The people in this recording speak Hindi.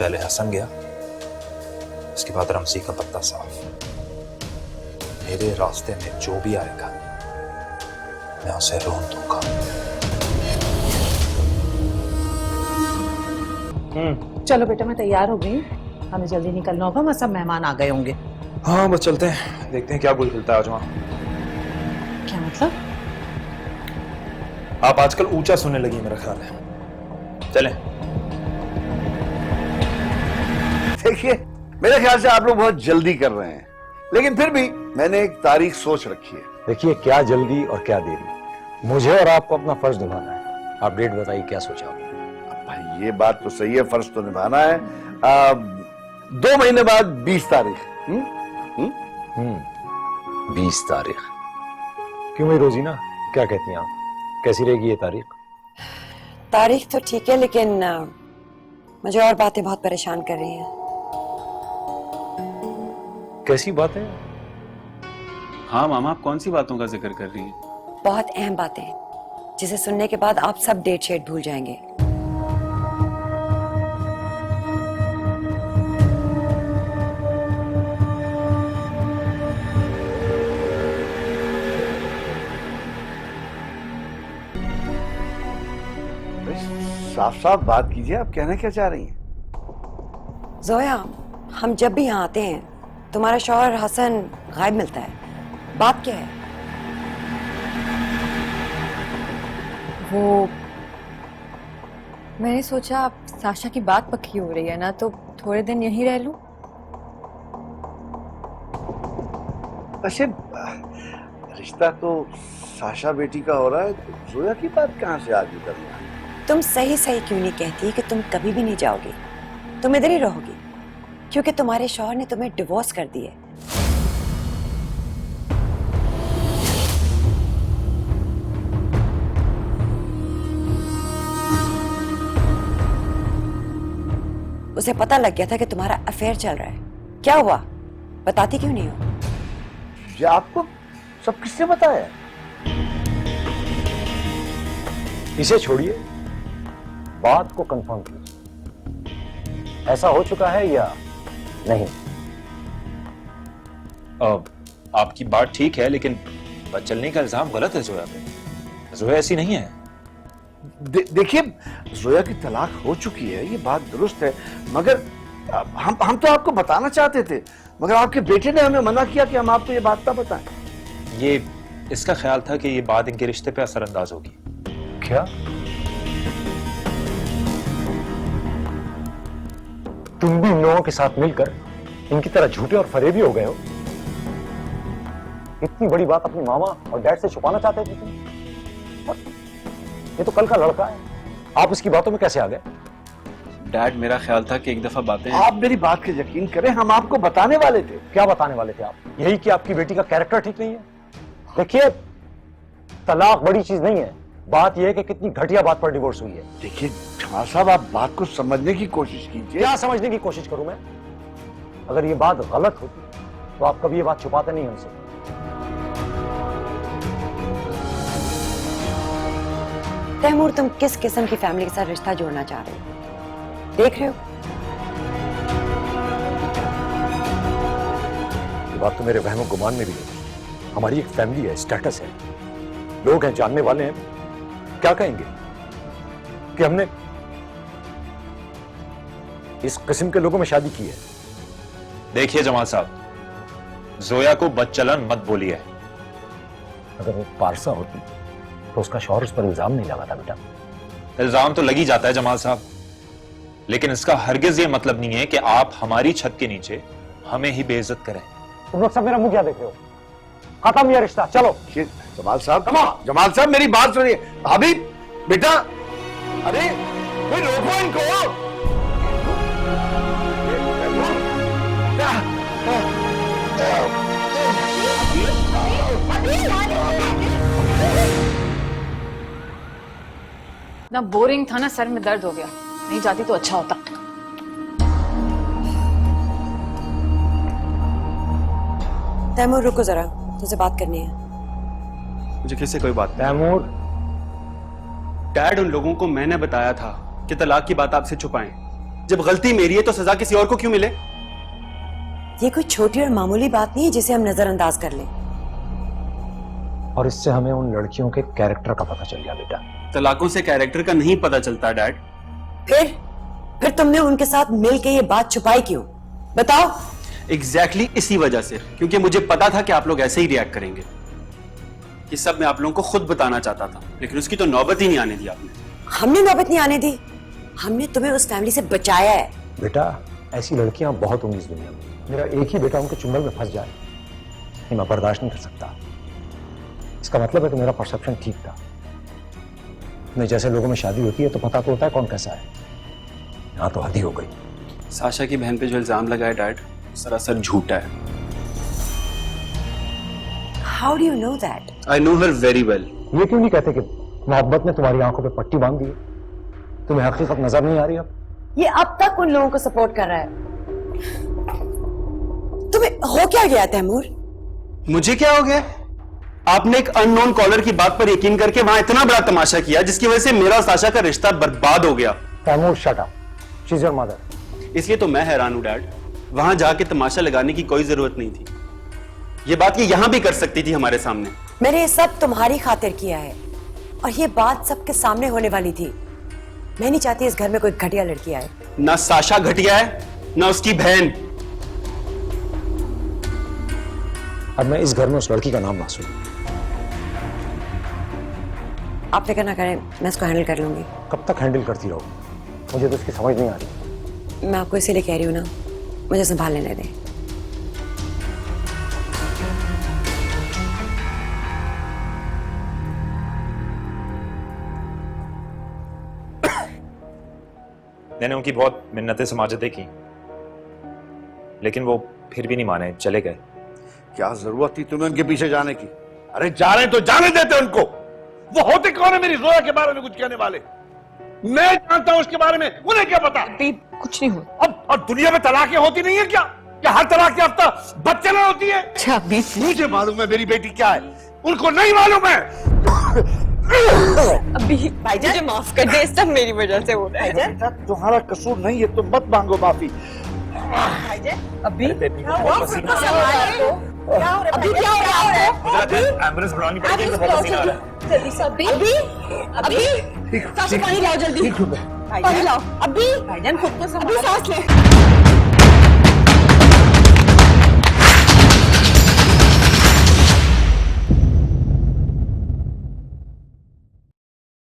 पहले हसन गया, इसके बाद रमजी का पत्ता साफ। मेरे रास्ते में जो भी आएगा मैं उसे रोन दूंगा। चलो बेटा, मैं तैयार हो गई, हमें जल्दी निकलना होगा, वहां सब मेहमान आ गए होंगे। हाँ बस चलते हैं, देखते हैं क्या गुल खिलता है आज वहां। क्या मतलब? आप आजकल ऊंचा सुनने लगी मेरा ख्याल है। चलें। देखिए, मेरे ख्याल से आप लोग बहुत जल्दी कर रहे हैं, लेकिन फिर भी मैंने एक तारीख सोच रखी है। देखिए, क्या जल्दी और क्या देरी, मुझे और आपको अपना फर्ज निभाना है। आप डेट बताइए, क्या सोचा आपने? भाई ये बात तो सही है, फर्ज तो निभाना है। 2 महीने बाद 20 तारीख। 20 तारीख। क्यों भाई रोजीना, क्या कहती हैं आप, कैसी रहेगी ये तारीख? तारीख तो ठीक है, लेकिन मुझे और बातें बहुत परेशान कर रही हैं। कैसी बात है? हाँ मामा, आप कौन सी बातों का जिक्र कर रही हैं? बहुत अहम बातें, जिसे सुनने के बाद आप सब डेट शेट भूल जाएंगे। साफ साफ बात कीजिए, आप कहना क्या चाह रही हैं? जोया, हम जब भी यहाँ आते हैं तुम्हारा शौहर हसन गायब मिलता है, बात क्या है? वो मैंने सोचा अब साशा की बात पक्की हो रही है ना, तो थोड़े दिन यहीं रह लूं। वैसे रिश्ता तो साशा बेटी का हो रहा है, तो जोया की बात कहाँ से आगे करना है? तुम सही सही क्यों नहीं कहती कि तुम कभी भी नहीं जाओगी, तुम इधर ही रहोगी, क्योंकि तुम्हारे शौहर ने तुम्हें डिवोर्स कर दिया। उसे पता लग गया था कि तुम्हारा अफेयर चल रहा है। क्या हुआ, बताती क्यों नहीं हो? ये आपको सब किसने बताया? इसे छोड़िए, बात को कंफर्म कीजिए, ऐसा हो चुका है या नहीं? आपकी बात ठीक है, लेकिन चलने का इल्जाम गलत है जोया पे। जोया ऐसी नहीं है। देखिए, जोया की तलाक हो चुकी है, ये बात दुरुस्त है, मगर हम तो आपको बताना चाहते थे, मगर आपके बेटे ने हमें मना किया कि हम आपको ये बात ना बताएं। ये इसका ख्याल था कि ये बात इनके रिश्ते पे असरअंदाज होगी। क्या तुम भी इन लोगों के साथ मिलकर इनकी तरह झूठे और फरेबी हो गए हो? इतनी बड़ी बात अपनी मामा और डैड से छुपाना चाहते थे तुम? ये तो कल का लड़का है, आप इसकी बातों में कैसे आ गए? डैड, मेरा ख्याल था कि एक दफा बातें। आप मेरी बात के यकीन करें, हम आपको बताने वाले थे। क्या बताने वाले थे आप? यही कि आपकी बेटी का कैरेक्टर ठीक नहीं है। देखिए, तलाक बड़ी चीज नहीं है, बात यह है कि कितनी घटिया बात पर डिवोर्स हुई है। देखिए जमाल साहब, आप बात को समझने की कोशिश कीजिए। क्या समझने की कोशिश करूं मैं? अगर ये बात गलत होती तो आप कभी ये बात छुपाते नहीं हमसे। तैमूर, तुम किस किस्म की फैमिली के साथ रिश्ता जोड़ना चाह रहे हो? देख रहे हो, ये बात तो मेरे वहम और गुमान में भी है। हमारी एक फैमिली है, स्टेटस है, लोग हैं, जानने वाले हैं, क्या कहेंगे कि हमने इस किस्म के लोगों में शादी की है। देखिए जमाल साहब, जोया को बदचलन मत बोलिए। अगर वो पारसा होती तो उसका शौहर उस पर इल्जाम नहीं लगाता बेटा। इल्जाम तो लगी जाता है जमाल साहब, लेकिन इसका हरगिज ये मतलब नहीं है कि आप हमारी छत के नीचे हमें ही बेइज्जत करें। तुम लोग सब मेरा मुंह क्या देख रहे हो? खत्म ये रिश्ता, चलो। जमाल साहब मेरी बात सुनिए। भाभी, बेटा, अरे कोई रोको इनको। ना बोरिंग था ना, सर में दर्द हो गया, नहीं जाती तो अच्छा होता। तैमूर रुको जरा, तुझसे बात करनी है। मुझे किससे कोई बात तैमूर, डैड, उन लोगों को मैंने बताया था कि तलाक की बात आपसे छुपाएं, जब गलती मेरी है तो सजा किसी और को क्यों मिले? ये कोई छोटी और मामूली बात नहीं है जिसे हम नजरअंदाज कर लें। और इससे हमें उन लड़कियों के कैरेक्टर का पता चल गया बेटा। तलाकों से कैरेक्टर का नहीं पता चलता डैड। फिर तुमने उनके साथ मिलके ये बात छुपाई क्यों? बताओ। एग्जैक्टली इसी वजह से, क्योंकि मुझे पता था कि आप लोग ऐसे ही रिएक्ट करेंगे। ये सब मैं आप लोगों को खुद बताना चाहता था, लेकिन उसकी तो नौबत ही नहीं आने दी आपने। हमने नौबत नहीं आने दी, हमने तुम्हें उस फैमिली से बचाया है। बेटा ऐसी लड़कियां बहुत होंगी इस दुनिया में। मेरा एक ही बेटा उनके चुंगल में फंस जाए, ये मैं बर्दाश्त नहीं कर सकता। इसका मतलब है कि मेरा परसेप्शन ठीक था। नहीं, जैसे लोगों में शादी होती है तो पता तो होता है कौन कैसा है। यहाँ तो हद ही हो गई। साशा की बहन पे जो इल्जाम लगा है डैड, सरासर झूठा है। How do you know that? I know her very well. ये क्यों नहीं कहते कि मोहब्बत ने तुम्हारी आंखों पे पट्टी बांध दी है? तुम्हें हकीकत नजर नहीं आ रही अब? ये अब तक उन लोगों को सपोर्ट कर रहा है। तुम्हें हो क्या गया तैमूर? मुझे क्या हो गया? आपने एक अननोन कॉलर की बात पर यकीन करके वहां इतना बड़ा तमाशा किया जिसकी वजह से मेरा और साशा का रिश्ता बर्बाद हो गया। Taimur shut up, she is your mother. इसलिए तो मैं हैरान हूं डैड, वहां जाके तमाशा लगाने की कोई जरूरत नहीं थी। ये बात ये यहां भी कर सकती थी हमारे सामने। मैंने ये सब तुम्हारी खातिर किया है और ये बात सबके सामने होने वाली थी। मैं नहीं चाहती इस घर में कोई घटिया लड़की आए। ना साशा घटिया है, ना उसकी बहन। अब मैं इस घर में उस लड़की का नाम ना सुनूं। आप फिक्र ना करें, मैं इसको हैंडल कर लूंगी। कब तक हैंडल करती रहो? मुझे तो इसकी समझ नहीं आ रही। मैं आपको इसीलिए कह रही हूँ ना, मुझे संभाल लेने दें। मैंने उनकी बहुत मिन्नतें समाजतें की, लेकिन वो फिर भी नहीं माने, चले गए। क्या जरूरत थी तुम्हें उनके पीछे जाने की? अरे जा रहे तो जाने देते उनको। वो होते कौन है मेरी जोया के बारे में कुछ कहने वाले? मैं जानता हूं उसके बारे में, उन्हें क्या पता? कुछ नहीं हुआ। अब दुनिया में तलाकें होती नहीं है क्या? क्या हर तलाक याफ्ता बच्चे ना होती है? अच्छा अभी मुझे मालूम है मेरी बेटी क्या है, उनको नहीं मालूम है। अभी भाईजान मुझे माफ कर दे, सब मेरी वजह से हो रहा है। बेटा तुम्हारा कसूर नहीं है, तुम मत मांगो माफी। अभी अभी क्या हो रहा है? एम्बुलेंस बुलानी पड़ेगी, बहुत पसीना आ रहा है। जल्दी से अभी सास पानी लाओ, जल्दी पानी लाओ। अभी भाईजान खुद को सांस ले।